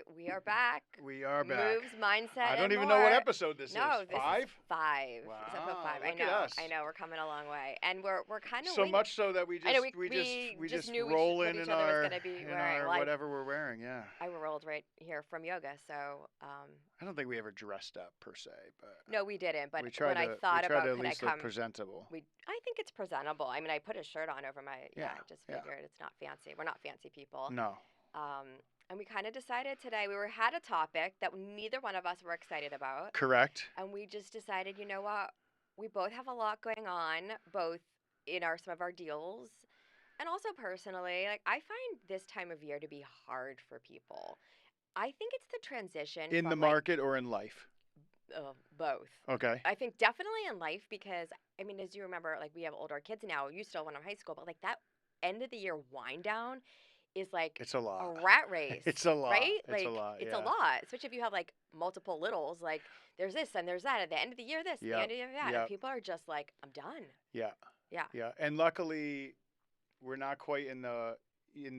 right, we are back. We are back. Moves, mindset, I don't and even more. know what episode this No, is. this 5? is 5. Wow, It's episode 5. look at us. I know. We're coming a long way, and we're kind of So much so that we I know just knew roll what in each in other was our gonna be in wearing. our Well, whatever we're wearing. Yeah. I rolled right here from yoga, so I don't think we ever dressed up per se, but no, we didn't. But we tried when to I thought we tried about to at could I least look come, presentable. I think it's presentable. I mean, I put a shirt on over my. Yeah, I just yeah. figured it's not fancy. We're not fancy people. No. And we kind of decided today had a topic that neither one of us were excited about. Correct. And we just decided, you know what? We both have a lot going on, both in some of our deals and also personally. Like, I find this time of year to be hard for people. I think it's the transition In from the market or in life? both. Okay. I think definitely in life because, I mean, as you remember, like, we have older kids now. You still went to high school, but like that end of the year wind down is like It's a lot. a rat race. It's a lot. Right? It's like, a lot. It's yeah. a lot, especially if you have like multiple littles. Like, there's this and there's that. At the end of the year, this. At the end of the year, that. Yep. And people are just like, I'm done. Yeah. Yeah. Yeah. And luckily, we're not quite in the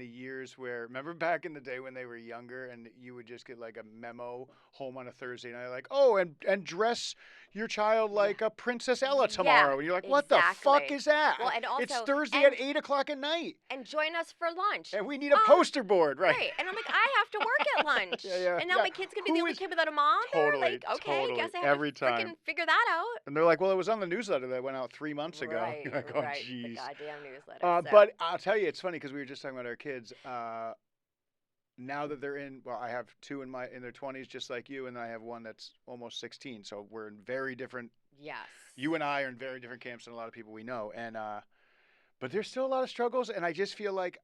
years where, remember back in the day when they were younger and you would just get like a memo home on a Thursday night, like, oh, and dress your child like a Princess Ella tomorrow. And you're like, what the fuck is that? Well, and also, it's Thursday at 8 o'clock at night. And join us for lunch. And we need a poster board, right? Right. And I'm like, I have to work at lunch. And now my kid's going to be the only kid without a mom. Totally, Like, okay, totally. guess I have Every to time. freaking figure that out. And they're like, well, it was on the newsletter that went out 3 months ago. Right, You're like, oh, right. jeez. The goddamn newsletter. But I'll tell you, it's funny because we were just talking about our kids. Now that they're I have 2 in their 20s, just like you, and I have one that's almost 16. So we're in very different. Yes. You and I are in very different camps than a lot of people we know, and but there's still a lot of struggles, and I feel like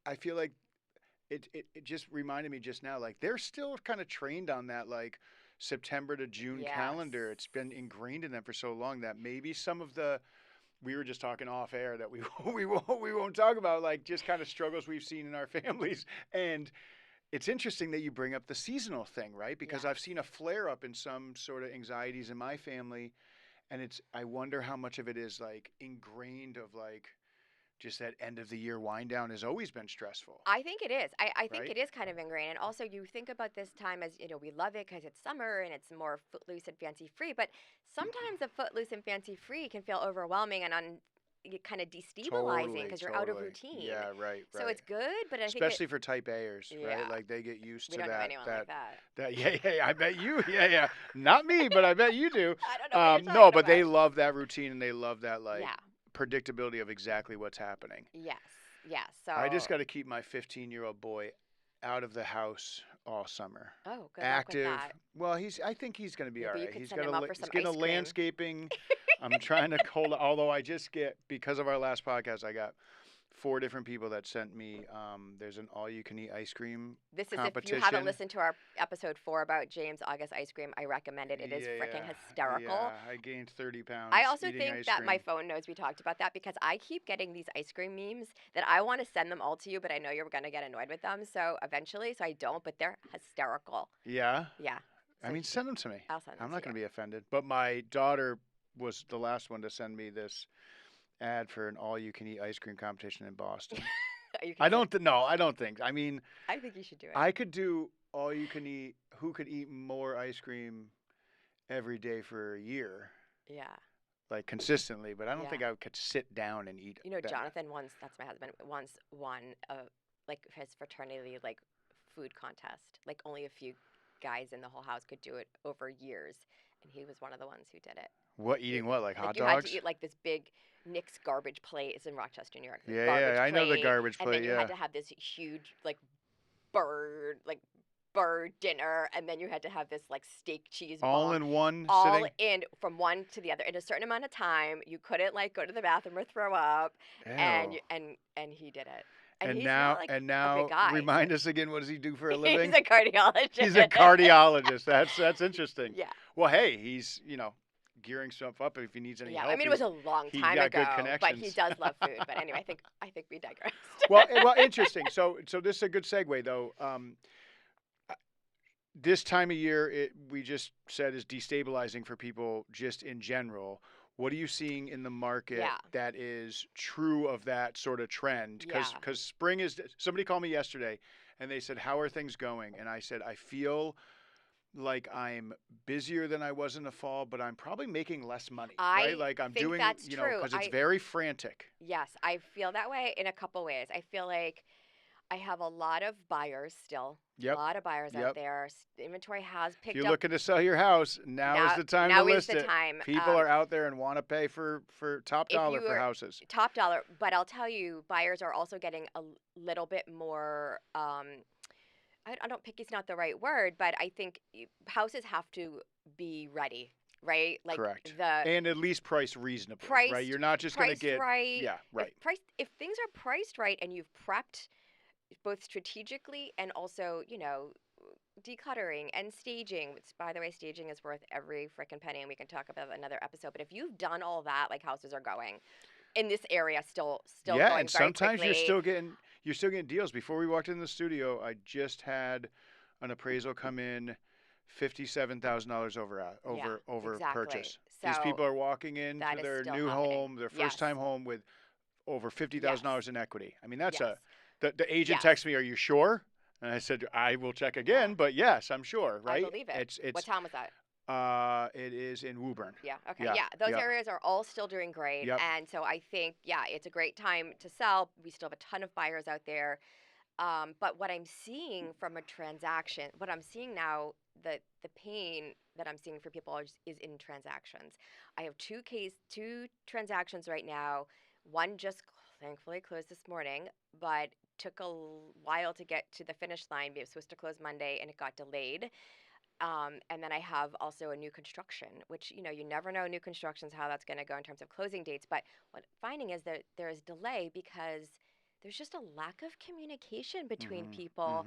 it just reminded me just now, like they're still kind of trained on that like September to June calendar. It's been ingrained in them for so long that maybe some of the. We were just talking off air that we won't talk about, like just kind of struggles we've seen in our families. And it's interesting that you bring up the seasonal thing, right? Because I've seen a flare up in some sort of anxieties in my family, and I wonder how much of it is like ingrained of like just that end of the year wind down has always been stressful. I think it is. I think Right? it is kind of ingrained. And also, you think about this time as, you know, we love it because it's summer and it's more footloose and fancy free. But sometimes the footloose and fancy free can feel overwhelming and kind of destabilizing because you're out of routine. Yeah, right. So it's good, but I think especially for type A'ers, right? Yeah. Like they get used we to don't know that. anyone like that. I bet you. Yeah. Not me, but I bet you do. I don't know what you're No, talking but they about. love that routine and they love that like Yeah. predictability of exactly what's happening. Yes. Yes. So I just got to keep my 15-year-old boy out of the house all summer. Oh, good Active. luck with that. Well, I think he's going to be Maybe all you right. could He's send got him up for some getting ice a cream. landscaping. I'm trying to although I just because of our last podcast, I got 4 different people that sent me. There's an all-you-can-eat ice cream This is competition. if you haven't listened to our episode 4 about James August ice cream, I recommend it. It is freaking hysterical. Yeah, I gained 30 pounds. I also eating think ice that cream. my phone knows we talked about that because I keep getting these ice cream memes that I want to send them all to you, but I know you're going to get annoyed with them. So eventually, I don't, but they're hysterical. Yeah? Yeah. I mean, send them to me. I'll send them I'm to not going to you. be offended. But my daughter was the last one to send me this ad for an all-you-can-eat ice cream competition in Boston. I don't think. I mean, I think you should do it. I could do all-you-can-eat. Who could eat more ice cream every day for a year, Yeah. like consistently? But I don't Yeah. think I could sit down and eat. You know, that. Jonathan that's my husband, once won like his fraternity like food contest. Like only a few guys in the whole house could do it over years, and he was one of the ones who did it. What eating? What like hot you dogs? had to eat like this big Nick's garbage plate. It's in Rochester, New York. Yeah, I know the garbage plate. And then you had to have this huge like bird dinner, and then you had to have this like steak cheese all ball. in one all sitting. in from one to the other in a certain amount of time. You couldn't like go to the bathroom or throw up, and Ew. he did it. And he's now, not, like, a big guy. remind us again. What does he do for a living? He's a cardiologist. He's a cardiologist. That's interesting. Yeah. Well, hey, he's gearing stuff up if he needs any Yeah, help. I mean, it was a long he's time got ago, good but he connections. does love food. But anyway, I think we digressed. well, interesting. So this is a good segue, though. This time of year, we just said is destabilizing for people just in general. What are you seeing in the market that is true of that sort of trend? Because spring is. Somebody called me yesterday, and they said, "How are things going?" And I said, "I feel like I'm busier than I was in the fall, but I'm probably making less money, right? I Like I'm think doing, that's true. because it's very frantic." Yes, I feel that way in a couple ways. I feel like I have a lot of buyers still, a Yep. lot of buyers out Yep. there. Inventory has If picked you're up. looking to sell your house, now is Now, the time to now is list the it. time. People are out there and want to pay for top If dollar you for are houses. top dollar, but I'll tell you, buyers are also getting a little bit more. I don't pick is not the right word, but I think houses have to be ready, right? Like Correct. the And at least priced reasonably, right? priced You're not just going to priced get, right. yeah, right. If things are priced right and you've prepped both strategically and also, decluttering and staging, which by the way, staging is worth every frickin' penny, and we can talk about another episode. But if you've done all that, like houses are going in this area still Yeah, going and very sometimes quickly. you're still getting deals. Before we walked in the studio, I just had an appraisal come in $57,000 Yeah, over exactly. purchase. These So people are walking that into is their still new happening. home, their first Yes. time home with over Yes. $50,000 in equity. I mean, that's Yes. the agent Yes. texted me, "Are you sure?" And I said, "I will check Yeah. again, but yes, I'm sure." I Right? believe it. What It's town was that? it is in Woburn. Yeah. Okay. Yeah. Yeah. Those Yeah. areas are all still doing great. Yep. And so I think, yeah, it's a great time to sell. We still have a ton of buyers out there. But what I'm seeing from a transaction, what I'm seeing now, the pain that I'm seeing for people is in transactions. I have two transactions right now. One just thankfully closed this morning, but took a while to get to the finish line. It was supposed to close Monday, and it got delayed. And then I have also a new construction, which you never know new constructions how that's going to go in terms of closing dates. But what I'm finding is that there is delay because there's just a lack of communication between Mhm. people,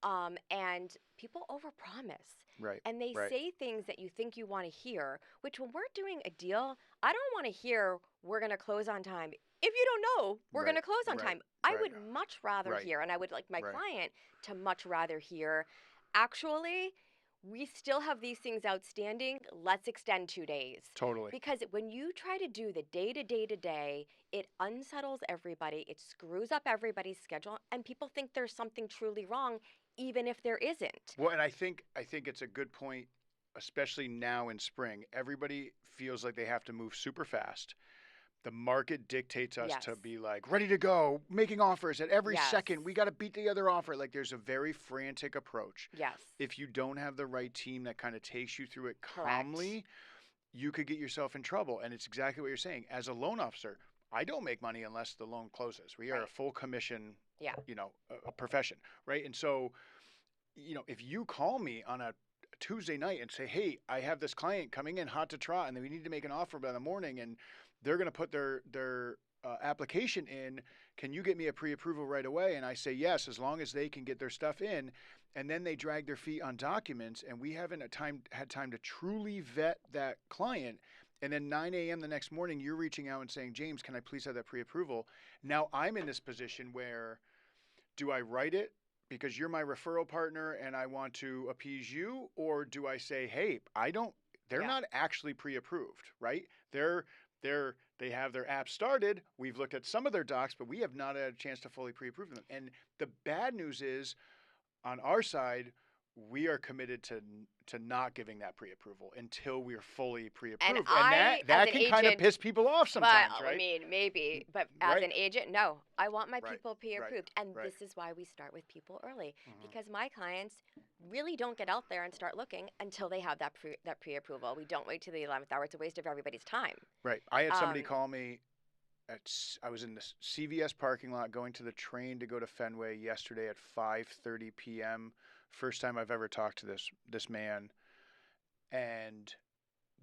Mhm. and people overpromise. Right. And they Right. say things that you think you want to hear, which when we're doing a deal, I don't want to hear we're going to close on time. If you don't know we're going Right. to close on Right. time, I Right. would much rather Right. hear, and I would like my Right. client to much rather hear, actually, we still have these things outstanding. Let's extend 2 days. Totally. Because when you try to do the day to day to day, it unsettles everybody, it screws up everybody's schedule, and people think there's something truly wrong, even if there isn't. Well, and I think it's a good point, especially now in spring. Everybody feels like they have to move super fast. The market dictates us Yes. to be like ready to go, making offers at every Yes. second. We got to beat the other offer. Like there's a very frantic approach. Yes. If you don't have the right team that kind of takes you through it Correct. calmly, you could get yourself in trouble. And it's exactly what you're saying. As a loan officer, I don't make money unless the loan closes. We are a Right. full commission, Yeah. a profession, right? And so, if you call me on a Tuesday night and say, "Hey, I have this client coming in hot to trot, and we need to make an offer by the morning, and they're going to put their application in. Can you get me a pre-approval right away?" And I say yes, as long as they can get their stuff in, and then they drag their feet on documents, and we haven't had time to truly vet that client. And then 9 a.m. the next morning, you're reaching out and saying, "James, can I please have that pre-approval?" Now I'm in this position where, do I write it because you're my referral partner and I want to appease you? Or do I say, "Hey, they're Yeah. not actually pre-approved, right? They have their app started. We've looked at some of their docs, but we have not had a chance to fully pre-approve them." And the bad news is, on our side, we are committed to not giving that pre-approval until we're fully And pre-approved. And I, as that an can kind of agent, piss people off sometimes, but I right? mean, maybe, but as Right. an agent, no, I want my Right. people Right. pre-approved, and Right. this is why we start with people early, Mhm. because my clients really don't get out there and start looking until they have that pre-approval. We don't wait till the 11th hour; it's a waste of everybody's time. Right. I had somebody Um, call me I was in the CVS parking lot going to the train to go to Fenway yesterday at 5:30 p.m. First time I've ever talked to this man, and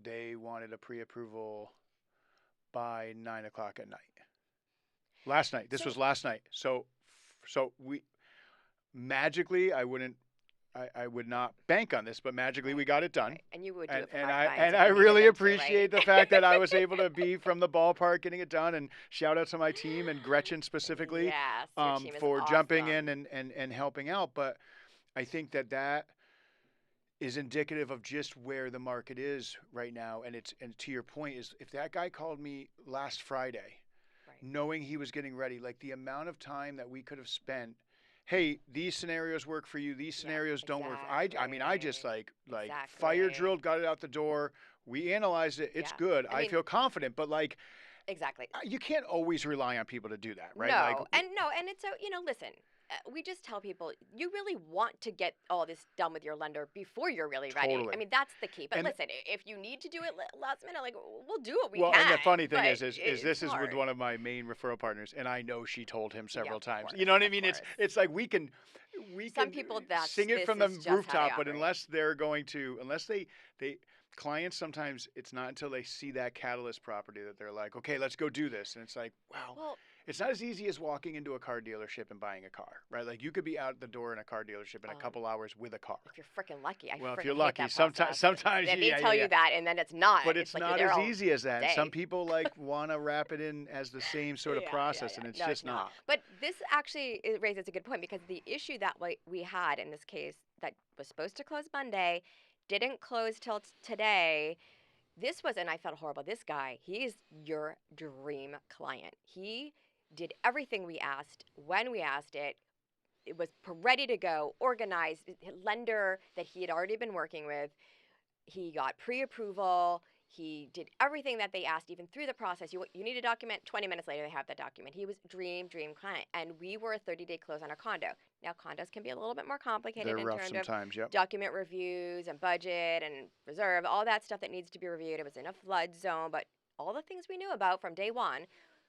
they wanted a pre-approval by 9 o'clock at night. Last night. This so was last night. So we magically, I would not bank on this, but magically we right, got it done. right, and you would do And it for and my I clients and if I you needed really them to, right? appreciate the fact that I was able to be from the ballpark getting it done. And shout out to my team and Gretchen specifically, Yes, your team is for jumping in awesome. and helping out. But I think that is indicative of just where the market is right now. And to your point is, if that guy called me last Friday, Right. knowing he was getting ready, like the amount of time that we could have spent hey, these scenarios work for you, these Yeah, scenarios don't work. I mean, I just exactly. like fire Exactly. drilled, got it out the door. We analyzed it. It's Yeah. good. I I mean, feel confident, but like exactly. you can't always rely on people to do that, right? Like No, and it's so listen. We just tell people you really want to get all this done with your lender before you're really ready. I totally. mean, that's the key. But And listen, if you need to do it last minute, like we'll do what we well, and the can. funny thing But is it's this is with hard. one of my main referral partners, and I know she told him Yeah, several of times. You course, know what I of mean? course. It's like we Some can people, that's sing it this from is the just how they rooftop, but operate. unless they're going to, unless they clients sometimes it's not until they see that catalyst property that they're like, okay, let's go do this, and it's like, wow. Well, It's not as easy as walking into a car dealership and buying a car, right? Like you could be out the door in a car dealership in a couple hours with a car. if you're freaking lucky, I Well, if you're freaking hate lucky, that process. sometimes They yeah, yeah, tell yeah. you that, and then it's not. But It's it's like you're not there as all easy as that. And some day. people like want to wrap it in as the same sort of process, and it's No, it's just not. not. But this actually raises a good point because the issue that we had in this case that was supposed to close Monday didn't close till today. This was, and I felt horrible. This guy, he's your dream client. He did everything we asked when we asked it. It was ready to go, organized. Lender that he had already been working with, he got pre-approval. He did everything that they asked, even through the process. You need a document. 20 minutes later, they have that document. He was dream client, and we were a 30-day close on a condo. Now condos can be a little bit more complicated They're in rough terms of sometimes. Yep. document reviews and budget and reserve, all that stuff that needs to be reviewed. It was in a flood zone, but all the things we knew about from day one.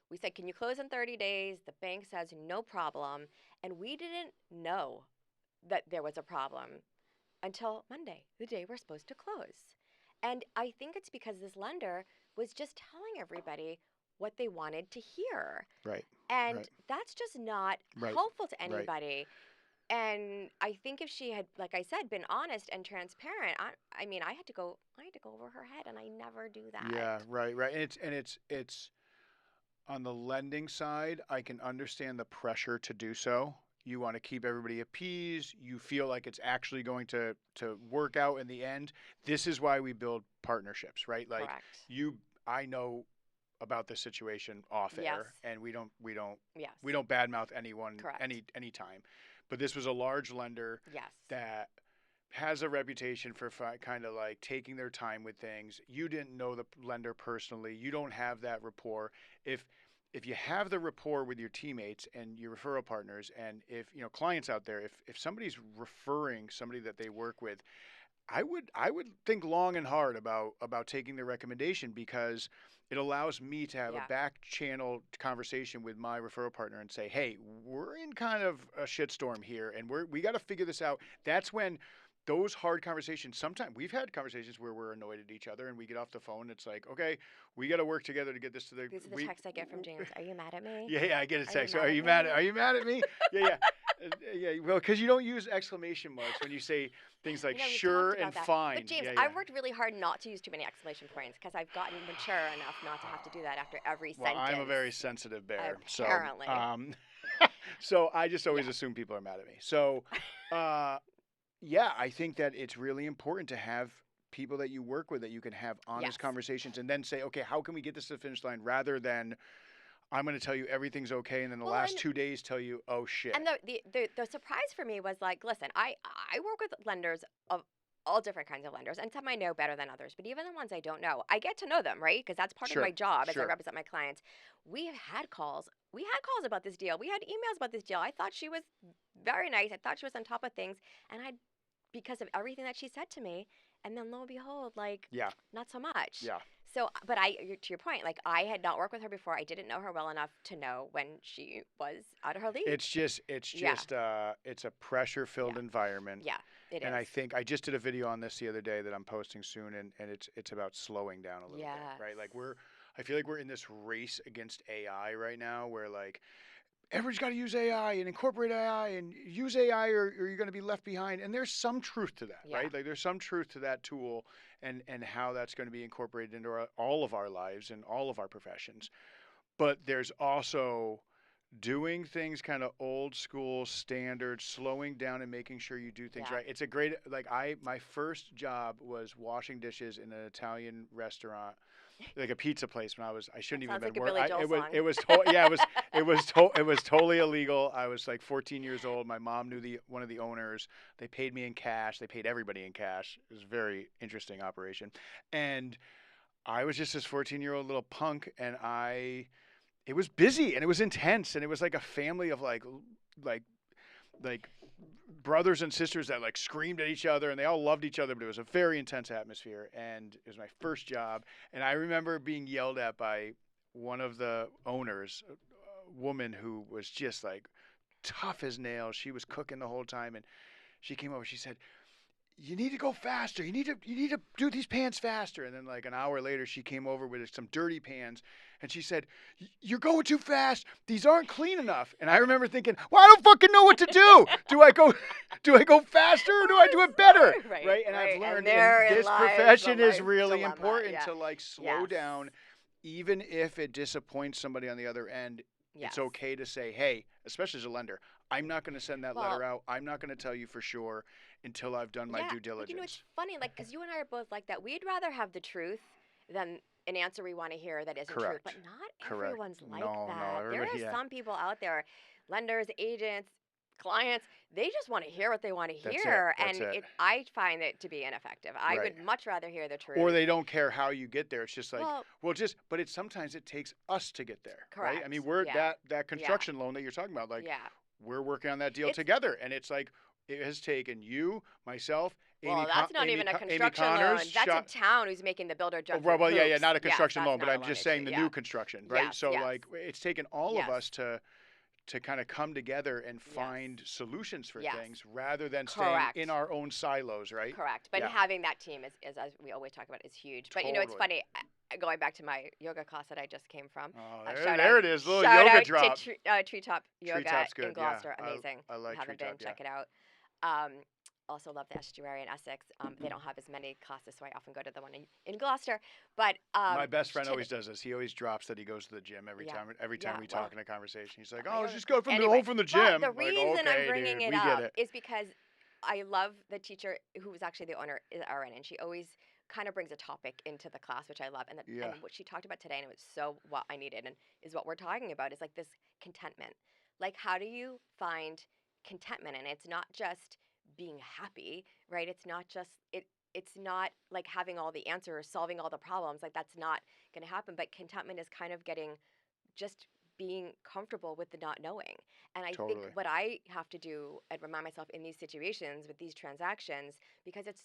We said, can you close in 30 days? The bank says no problem, and we didn't know that there was a problem until Monday, the day we're supposed to close. And I think it's because this lender was just telling everybody what they wanted to hear. Right. And Right. that's just not Right. helpful to Right. anybody. And I think if she had, like I said, been honest and transparent, I mean, I had to go over her head, and I never do that. Yeah. Right. Right. And it's on the lending side. I can understand the pressure to do so. You want to keep everybody appeased. You feel like it's actually going to work out in the end. This is why we build partnerships, right? Like Correct. I know about this situation off Yes. air, and Yes. we don't badmouth anyone Correct. any time. But this was a large lender Yes. that has a reputation for kind of like taking their time with things. You didn't know the lender personally. You don't have that rapport. If you have the rapport with your teammates and your referral partners, and if clients out there, if somebody's referring somebody that they work with, I would think long and hard about taking the recommendation, because it allows me to have Yeah. a back channel conversation with my referral partner and say, hey, we're in kind of a shitstorm here, and we got to figure this out. That's when those hard conversations, sometimes we've had conversations where we're annoyed at each other and we get off the phone. It's like, okay, we got to work together to get this to the. These are the texts I get from James. Are you mad at me? Yeah, yeah, I get a Are you text. mad Are at you mad? me? Are you mad at me? Yeah, yeah, yeah. Well, because you don't use exclamation marks when you say things like We've sure talked about and that. fine. But James, Yeah, yeah. I've worked really hard not to use too many exclamation points because I've gotten mature enough not to have to do that after every Well, sentence. I'm a very sensitive bear, Apparently. so I just always Yeah. assume people are mad at me. So, yeah, I think that it's really important to have people that you work with that you can have honest Yes. conversations and then say, okay, how can we get this to the finish line, rather than I'm going to tell you everything's okay, and then the Well, last and- 2 days tell you, oh shit. And the surprise for me was like, listen, I work with lenders of all different kinds of lenders, and some I know better than others, but even the ones I don't know, I get to know them, right? Because that's part of Sure, my job as I sure. represent my clients. We have had calls. We had calls about this deal. We had emails about this deal. I thought she was very nice. I thought she was on top of things, and because of everything that she said to me, and then lo and behold, like, Yeah, not so much. yeah. So, but to your point, like I had not worked with her before. I didn't know her well enough to know when she was out of her league. It's just Yeah. it's a pressure-filled Yeah. environment. Yeah, it And is. I think I just did a video on this the other day that I'm posting soon, and it's about slowing down a little bit, right? Like I feel like we're in this race against AI right now, where like everyone's got to use AI and incorporate AI and use AI, or you're going to be left behind. And there's some truth to that, Yeah. right? Like there's some truth to that tool and how that's going to be incorporated into all of our lives and all of our professions. But there's also doing things kind of old school standard, slowing down and making sure you do things Yeah. right. It's a great, like, my first job was washing dishes in an Italian restaurant, like a pizza place. When I shouldn't That even have sounds been like a work. Billy Joel It song. was yeah, it was totally illegal. I was like 14 years old. My mom knew one of the owners. They paid me in cash. They paid everybody in cash. It was a very interesting operation, and I was just this 14-year-old little punk, and it was busy and it was intense, and it was like a family of like like brothers and sisters that like screamed at each other, and they all loved each other, but it was a very intense atmosphere, and it was my first job. And I remember being yelled at by one of the owners, a woman who was just like tough as nails. She was cooking the whole time, and she came over. She said, you need to go faster. You need to do these pans faster. And then like an hour later, she came over with some dirty pans, and she said, "You're going too fast. These aren't clean enough." And I remember thinking, "Well, I don't fucking know what to do. Do I go faster, or do I do it better?" Right, Right? And I've right. And learned in therein this lies the profession is life really dilemma. important Yeah. to like slow Yes. down, even if it disappoints somebody on the other end. It's Yes. okay to say, "Hey," especially as a lender, "I'm not going to send that Well, letter out. I'm not going to tell you for sure until I've done my yeah. due Well, it's diligence." funny, like, because you and I are both like that. We'd rather have the truth than an answer we want to hear that isn't true. But Correct. not Correct. everyone's like No, no, that. There everybody, are yeah. some people out there, lenders, agents, clients, they just want to hear what they want to That's it. hear. That's And it. I find it to be ineffective. I Right. would much rather hear the Or truth. they don't care how you get there. It's just like, Well, well, but it's sometimes it takes us to get there, right? I correct. mean, we're Yeah. that Yeah. construction loan that you're talking about, like Yeah. we're working on that deal It's together, and it's like it has taken you, myself, Well, that's not even a Amy construction loan. Connors, That's a town who's making the builder oh, jump through well, yeah, hoops. not a Yes, construction that's loan, but not a I'm loan just issue. saying the Yeah. new construction, right? Yes, So yes, like it's taken all of yes, us to kind of come together and yes, find solutions for yes. things rather than staying in Correct. our own silos, right? Correct. But Yeah, having that team is, as we always talk about, is huge. But it's totally. funny. Going back to my yoga class that I just came from. Oh, Shout out, there it is, little shout yoga out drop. to Treetop Yoga Treetop's in good, yeah. Gloucester. Amazing. I If you like haven't been, treetop, yeah. check it out. Um, also love the estuary in Essex. They don't have as many classes, so I often go to the one in Gloucester. But My best friend should- always does this. He always drops that he goes to the gym yeah, every time yeah. we Well, talk in a conversation. He's like, my "Oh, yoga just class. go from Anyway, home from the but gym." the I'm like, reason I'm "Okay, bringing dude, it we get up it." is because I love the teacher who was actually the owner is RN, and she always kind of brings a topic into the class, which I love. Yeah. And what she talked about today, and it was so what I needed, and is what we're talking about, is like this contentment. Like, how do you find contentment? And it's not just being happy, right? It's not just it. It's not like having all the answers, solving all the problems. Like that's not going to happen. But contentment is kind of getting just being comfortable with the not knowing. And I think Totally. what I have to do and remind myself in these situations with these transactions, because it's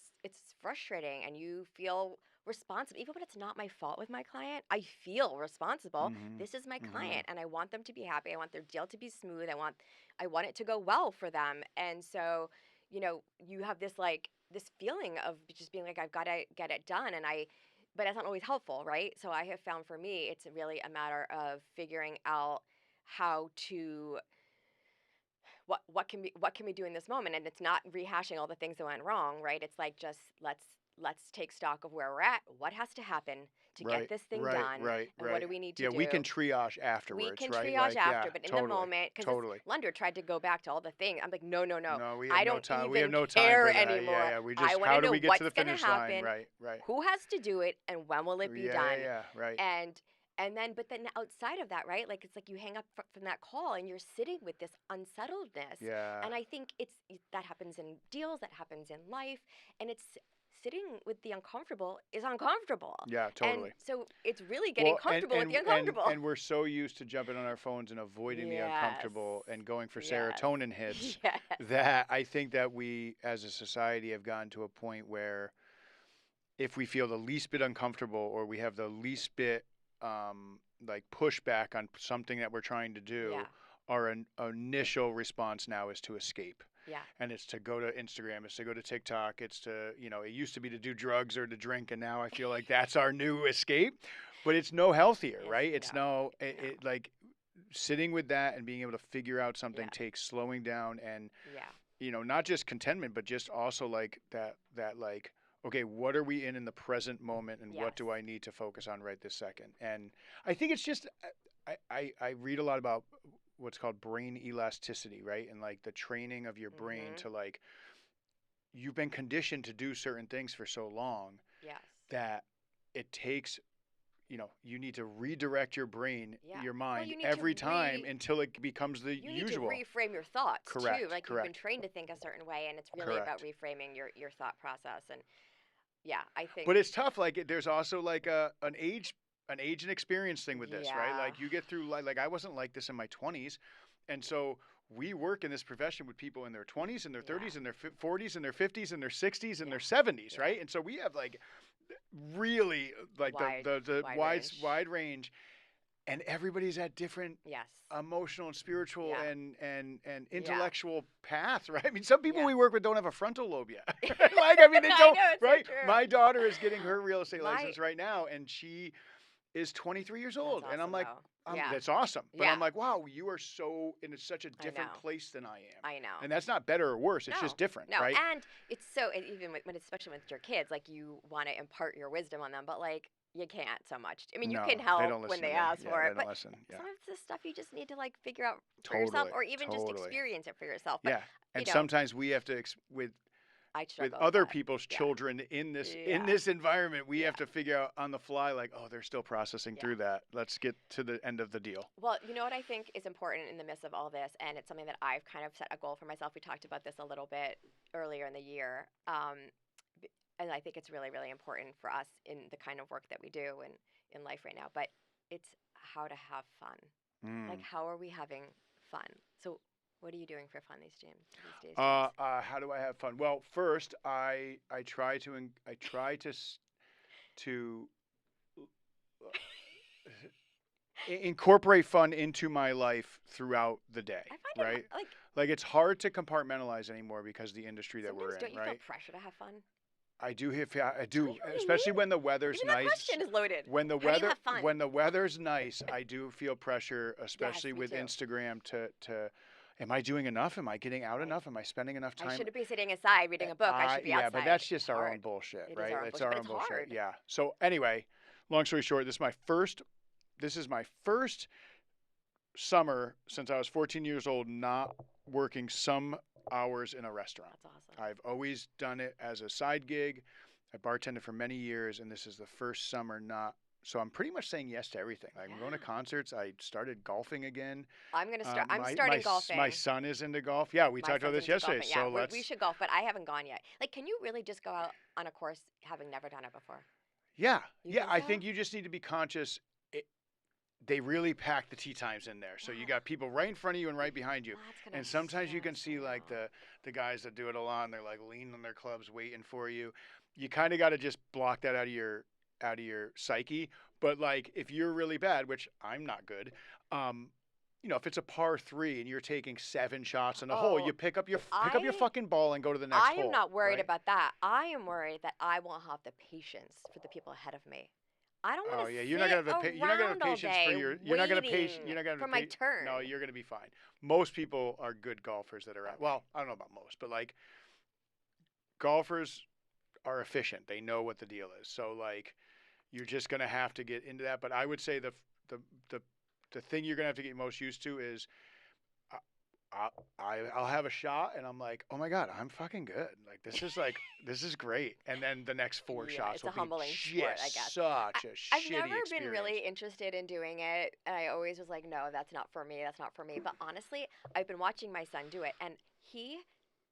frustrating and you feel responsible even when it's not my fault with my client. I feel responsible. Mhm. This is my Mhm. client and I want them to be happy. I want their deal to be smooth. I want it to go well for them. And so, you have this feeling of just being like I've got to get it done, but that's not always helpful, right? So I have found for me, it's really a matter of figuring out how to what can we do in this moment, and it's not rehashing all the things that went wrong, right? It's like just let's take stock of where we're at. What has to happen to get Right. this thing Right. done, Right. and what Right. do we need to Yeah, we can do? triage We afterwards, can right? triage Like, after, yeah, but in the totally. moment, because this Totally. lender tried to go back to all the things, I'm like, no, no, no, No, we have I no don't time. We have even no time care for that. anymore. Yeah, yeah. We I just want how to do know we get what's to the going to finish line? happen, Right. Right. who has to do it, and when will it be Yeah, done? yeah, yeah. Right. But then outside of that, right? Like it's like you hang up from that call and you're sitting with this unsettledness. Yeah. And I think that happens in deals, that happens in life, and it's sitting with the uncomfortable is uncomfortable. Yeah, And totally. so it's really getting Well, comfortable with the uncomfortable. and we're so used to jumping on our phones and avoiding the Yes. uncomfortable and going for Yes. serotonin hits Yes. that I think that we as a society have gotten to a point where if we feel the least bit uncomfortable or we have the least bit like pushback on something that we're trying to do, Yeah. our initial response now is to escape. Yeah. And it's to go to Instagram, it's to go to TikTok, it's to, it used to be to do drugs or to drink, and now I feel like that's our new escape, but it's no healthier, right? It's like sitting with that and being able to figure out something Yeah. takes slowing down and, Yeah. not just contentment, but just also like that like, okay, what are we in the present moment and what do Yes. I need to focus on right this second? And I think it's just, I read a lot about what's called brain elasticity, right? And like the training of your brain Mhm. to like you've been conditioned to do certain things for so long Yes. that it takes you need to redirect your brain, Yeah. your Well, mind every time until it becomes the you need to usual. reframe your thoughts too. Correct, Like you've been correct, trained to think a certain way, and it's really about correct. reframing your thought process. And yeah, I think But it's tough. Like there's also like an age and experience thing with this, right? yeah, Like you get through like I wasn't like this in my 20s, and so we work in this profession with people in their 20s and their yeah, 30s and their 40s and their 50s and their 60s and yeah, their 70s, yeah. right? And so we have like really like the Wide the the wide wide range. wide range, and everybody's at different Yes. emotional and spiritual Yeah. and Yeah. intellectual path, right? I mean, some people Yeah. we work with don't have a frontal lobe yet. Like, I mean, they I don't, know it's so right? true. My daughter is getting her real estate My license right now, and she is 23 years That's old, and I'm awesome like, though. Yeah. that's awesome, but I'm Yeah. like, wow, you are so in such a I different know. place than I am, I know. and that's not better or worse. It's No, just different, no, right? and it's so even when especially with your kids, like you want to impart your wisdom on them, but like you can't so much. I mean, you can No, they help don't when listen they to me. ask Yeah, for they it, don't but listen. Yeah, some of this stuff you just need to like figure out for yourself, totally, or even just totally. experience it for yourself. But Yeah, you and know, sometimes we have to I with struggle with other that. people's Yeah, children in this in yeah, this environment, we yeah, have to figure out on the fly, like, oh, they're still processing yeah. through that. Let's get to the end of the deal. Well, you know what I think is important in the midst of all this, and it's something that I've kind of set a goal for myself. We talked about this a little bit earlier in the year, and I think it's really, really important for us in the kind of work that we do and in life right now. But it's how to have fun. Like, Mm. how are we having fun? So, what are you doing for fun these days, James? How do I have fun? Well, first, I try to to incorporate fun into my life throughout the day, I find it right? like Like it's hard to compartmentalize anymore because of the industry that sometimes we're in, don't you feel right? pressure to have fun? I Do you do, especially really? when the weather's Even that nice. question is loaded. When the How do you weather have fun? when the weather's nice, I do feel pressure, Yes, especially me with too. Instagram to am I doing enough? Am I getting out Right. enough? Am I spending enough I time? shouldn't be sitting inside reading a book. I should be Yeah, but outside. that's It's just our own hard. bullshit, It is right? our own It's bullshit, our but own it's bullshit. hard. Yeah. So anyway, long story short, this is my first summer since I was 14 years old not working some hours in a restaurant. That's awesome. I've always done it as a side gig. I bartended for many years, and this is the first summer not. So I'm pretty much saying yes to everything. Like I'm going to Yeah. concerts. I started golfing again. I'm gonna start. I'm My starting my golfing. son is into golf. Yeah, we My talked about son's this into yesterday. golfing. Yeah, So we let's. should golf, but I haven't gone yet. Like, can you really just go out on a course having never done it before? Yeah, You yeah. think I so? think you just need to be conscious. They really pack the tee times in there, so you Wow. got people right in front of you and right behind you. Well, that's gonna And sometimes you can stress see me like out. the guys that do it a lot, and they're like leaning on their clubs, waiting for you. You kind of got to just block that out of your psyche. But like if you're really bad, which I'm not good, um, if it's a par three and you're taking 7 shots in a hole, Oh, you pick up your I fucking ball and go to the next I am hole, not worried right? about that. I am worried that I won't have the patience for the people ahead of me. I don't want Oh to yeah, sit you're not gonna have around all patience for day you're not gonna waiting patient you're not gonna for have my no, turn. you're gonna be fine. Most people are good golfers that are Okay. well, I don't know about most, but like golfers are efficient. They know what the deal is. So like you're just gonna have to get into that. But I would say the the the thing you're gonna have to get most used to is I'll have a shot and I'm like, oh my god, I'm fucking good. This is great. And then the next four Yeah, shots it's will a be humbling sport, I just guess. such a I've shitty never been experience. really interested in doing it, and I always was like, no, that's not for me. That's not for me. But honestly, I've been watching my son do it, and he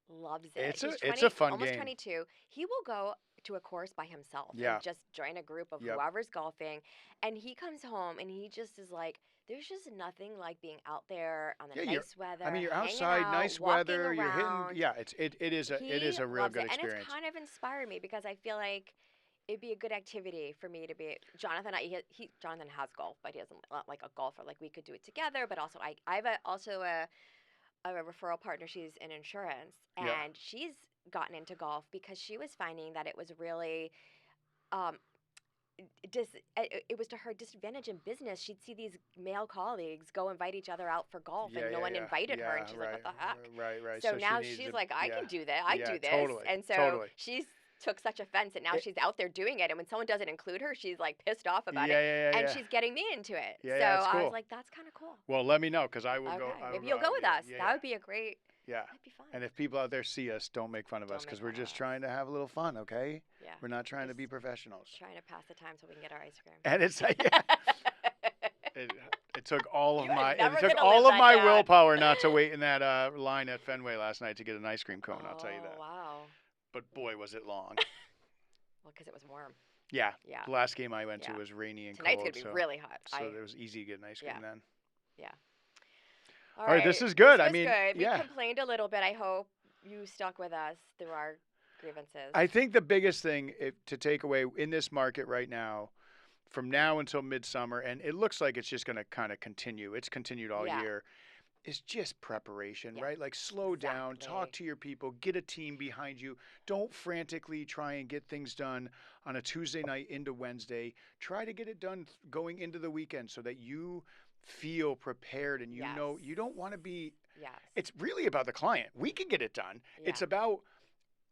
loves it. He's It's a 20, fun almost game. 22. He will go to a course by himself and Yeah. just join a group of Yep. whoever's golfing, and he comes home and he just is like, there's just nothing like being out there on Yeah, the nice weather, you're hanging outside, out, nice walking weather, you're hitting around. yeah, it He is a real loves good it, and it's experience. kind of inspired me because I feel like it'd be a good activity for me to be Jonathan. Jonathan has golf, but he doesn't like a golfer. Like we could do it together, but also also a referral partner. She's in insurance, Yeah. and she's gotten into golf because she was finding that it was really um, it was to her disadvantage in business. She'd see these male colleagues go invite each other out for golf, Yeah, and no yeah, one yeah. invited her, and Yeah, she's like, right. "What the heck?" Right. So So she now needs she's to like, "I yeah. can do that. I Yeah, do this," totally. and so Totally. she's took such offense and now It, she's out there doing it. And when someone doesn't include her, she's like pissed off about it. yeah, yeah, yeah, And yeah. she's getting me into it. Yeah, So yeah, it's I was cool. like, that's kind of cool. Well, let me know because I will go. Okay. I will Maybe go you'll go out with you. us. Yeah, That would be a great, yeah. that'd be fun. And if people out there see us, don't make fun of us Don't because make we're fun of just us. trying to have a little fun, okay? Yeah. We're not trying to Just be professionals. trying to pass the time so we can get our ice cream. And it's like, yeah, it, it took all of You are my never it took gonna all live of that my down. willpower not to wait in that line at Fenway last night to get an ice cream cone. I'll tell you Oh, that. wow. But boy, was it long. Well, because it was warm. Yeah. Yeah. The last game I went to Yeah. was rainy and Tonight's cold. going to be really hot. So it was easy to get an ice cream Yeah. then. Yeah. All right, this is good. This I was mean, good. yeah. We complained a little bit. I hope you stuck with us through our grievances. I think the biggest thing to take away in this market right now, from now until midsummer, and it looks like it's just going to kind of continue. It's continued all year. Is just preparation, right? Like slow down, talk to your people, get a team behind you. Don't frantically try and get things done on a Tuesday night into Wednesday. Try to get it done going into the weekend so that you feel prepared and you know you don't want to be. Yes. It's really about the client. We can get it done. Yeah. It's about,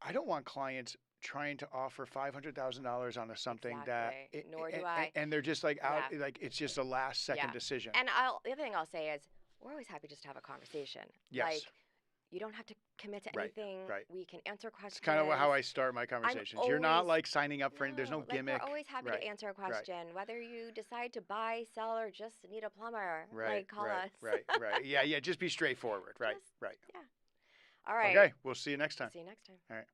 I don't want clients trying to offer $500,000 on something that nor do I. And they're just like out, like it's just a last second decision. And the other thing I'll say is we're always happy just to have a conversation. Yes. Like you don't have to commit to anything. Right. We can answer questions. It's kind of how I start my conversations. You're not like signing up for there's no gimmick. We're always happy to answer a question, whether you decide to buy, sell, or just need a plumber. Like call us. Right. Yeah. Just be straightforward. Right. Yeah. All right. Okay. We'll see you next time. See you next time. All right.